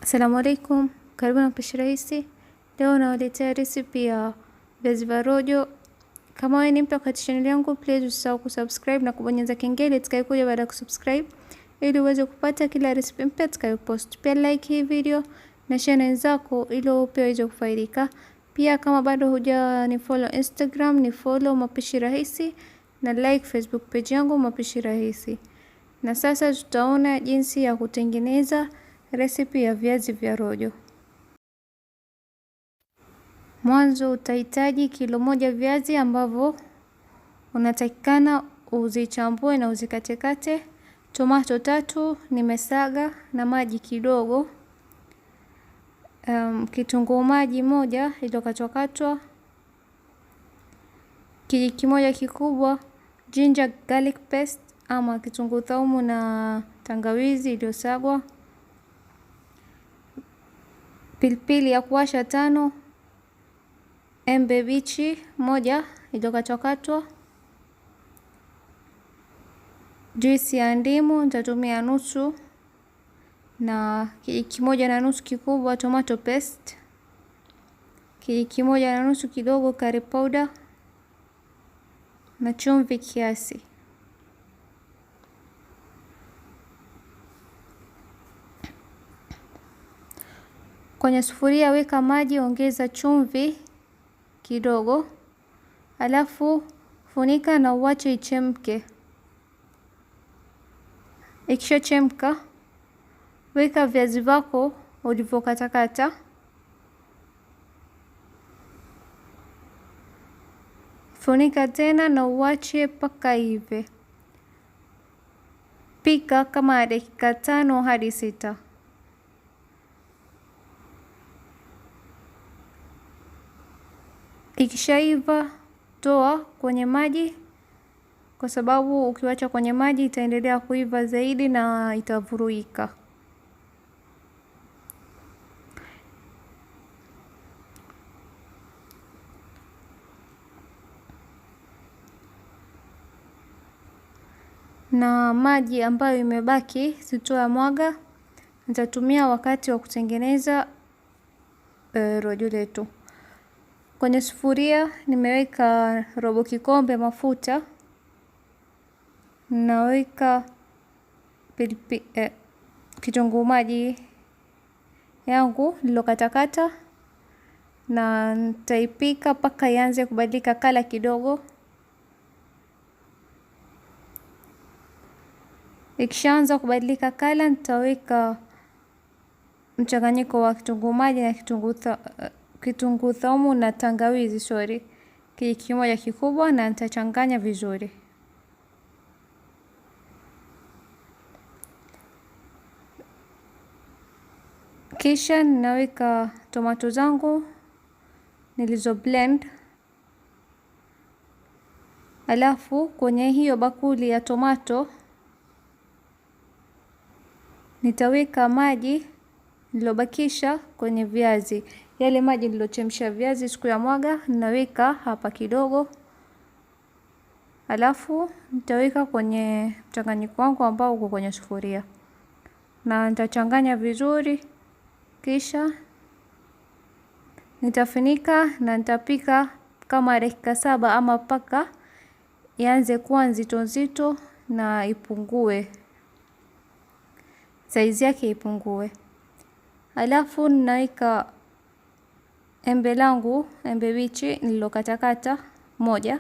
Assalamu alaikum, karibu na Mapishi Rahisi. Leo nawaletea recipe ya viazi vya rojo. Kama wewe ni mpya katika channel yangu, please usisahau kusubscribe na kubonyeza kengele itakayokuja baada ya kusubscribe ili uweze kupata kila recipe mpya tutakayopost. Pia like hii video na share na wenzako ili pia uweze kufaidika. Pia kama bado ni follow Instagram, ni follow Mapishi Rahisi na like Facebook page yangu Mapishi Rahisi. Na sasa tutaona jinsi ya kutengeneza recipe ya viazi vya rojo. Mwanzo utahitaji kilo moja viazi ambavyo unatakikana uzichambue na uzikatekate. Tomato 3 nimesaga na maji kidogo. Kitunguu maji 1 iliyokatwakatwa. Kijiko kimoja kikubwa ginger garlic paste ama kitunguu saumu na tangawizi iliyosagwa. Pilipili ya kuwasha 5, embe bichi 1 iliyokatwakatwa. Juisi ya ndimu nitatumia nusu, na kijiko kimoja na nusu kikubwa tomato paste, kijiko kimoja na nusu kidogo curry powder na chumvi kiasi. Kwenye sufuria weka maji, ongeza chumvi kidogo, alafu funika na uache ichemke. Ikishachemka weka viazi vako ulivyokatakata. Funika tena na uache mpaka ive. Pika kama dakika 5 hadi 6. Ikishaiva toa kwenye maji, kwa sababu ukiwacha kwenye maji itaendelea kuiva zaidi na itavuruika. Na maji ambayo imebaki sitoa mwaga, nitatumia wakati wa kutengeneza rojo letu. Kwenye sufuria nimeweka robo kikombe mafuta, naweka kitunguu maji yangu nilokatakata, na nitaipika mpaka ianze kubadilika kala kidogo. Ikishaanza kubadilika kala, nitaweka mchanganyiko wa kitunguu maji na kitunguu saumu na tangawizi kijiko kimoja kikubwa, na nitachanganya vizuri. Kisha ninaweka tomato zangu nilizo blend, alafu kwenye hiyo bakuli ya tomato nitaweka maji nilobakisha kwenye viazi. Yale maji nilochemsha viazi siku ya mwaga ninaweka hapa kidogo, alafu nitaweka kwenye mchanganyiko wangu ambao uko kwenye sufuria, na nitachanganya vizuri. Kisha nitafunika na nitapika kama dakika 7 ama mpaka ianze kuwa nzito nzito na ipungue, saizi yake ipungue. Alafu ninaweka embe bichi nililokatakata 1,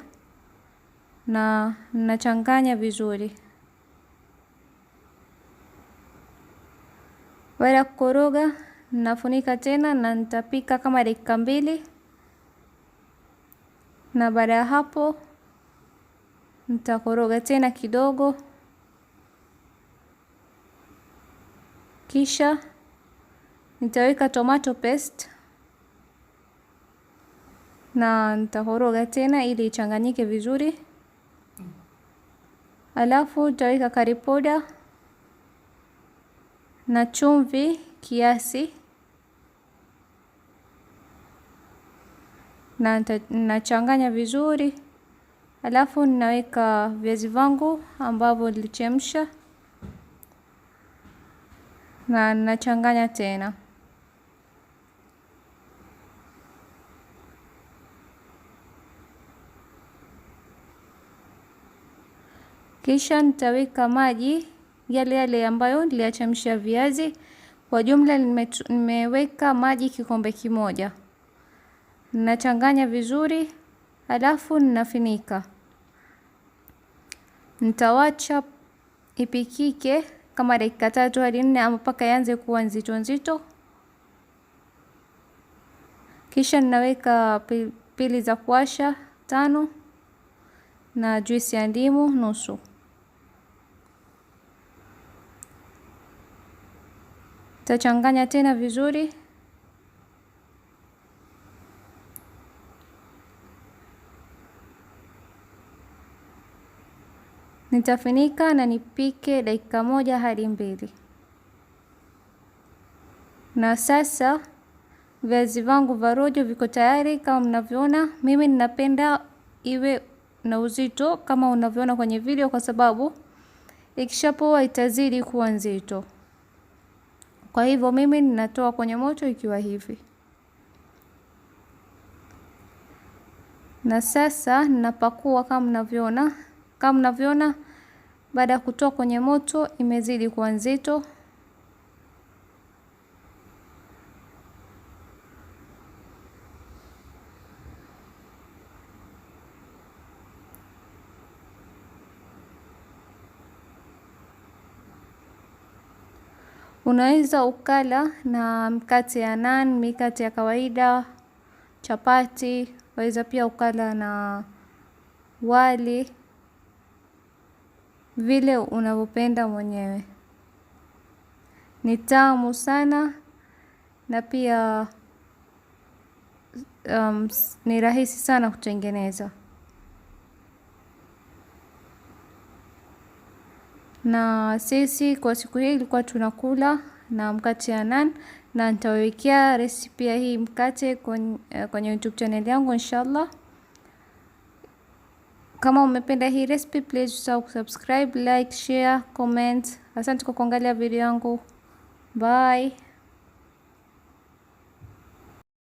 na nachanganya vizuri. Baada ya kukoroga nafunika tena na nitapika kama dakika 2, na baada ya hapo nitakoroga tena kidogo. Kisha nitaweka tomato paste na nitakoroga tena ili ichanganyike vizuri. Alafu nitaweka curry powder na chumvi kiasi, na nachanganya vizuri. Alafu ninaweka viazi vangu ambavyo nilichemsha na nachanganya tena. Kisha nitaweka maji yale yale ambayo niliachemsha viazi. Kwa jumla nimeweka maji kikombe kimoja. Ninachanganya vizuri, halafu ninafunika. Nitawacha ipikike kama dakika 3 hadi 4 ama mpaka ianze kuwa nzito nzito. Kisha ninaweka pilipili za kuwasha 5 na juisi ya ndimu nusu. Nitachanganya tena vizuri. Nitafunika na nipike dakika 1 hadi 2. Na sasa viazi vangu vya rojo viko tayari kama mnavyoona. Mimi ninapenda iwe na uzito kama unavyoona kwenye video, kwa sababu ikishapoa itazidi kuwa nzito. Kwa hivyo mimi ninatoa kwenye moto ikiwa hivi. Na sasa ninapakua kama mnavyoona. Kama mnavyoona, baada ya kutoa kwenye moto imezidi kuwa nzito. Unaweza ukala na mkate ya naan, mikate ya kawaida, chapati, waweza pia ukala na wali, vile unavyopenda mwenyewe. Ni tamu sana na pia ni rahisi sana kutengeneza. Na sisi kwa siku hii ilikuwa tunakula na mkate ya naan, na nitawekea recipe ya hii mkate kwenye YouTube channel yangu inshallah. Kama umependa hii recipe, please usahau kusubscribe, like, share, comment. Asante kwa kuangalia video yangu. Bye.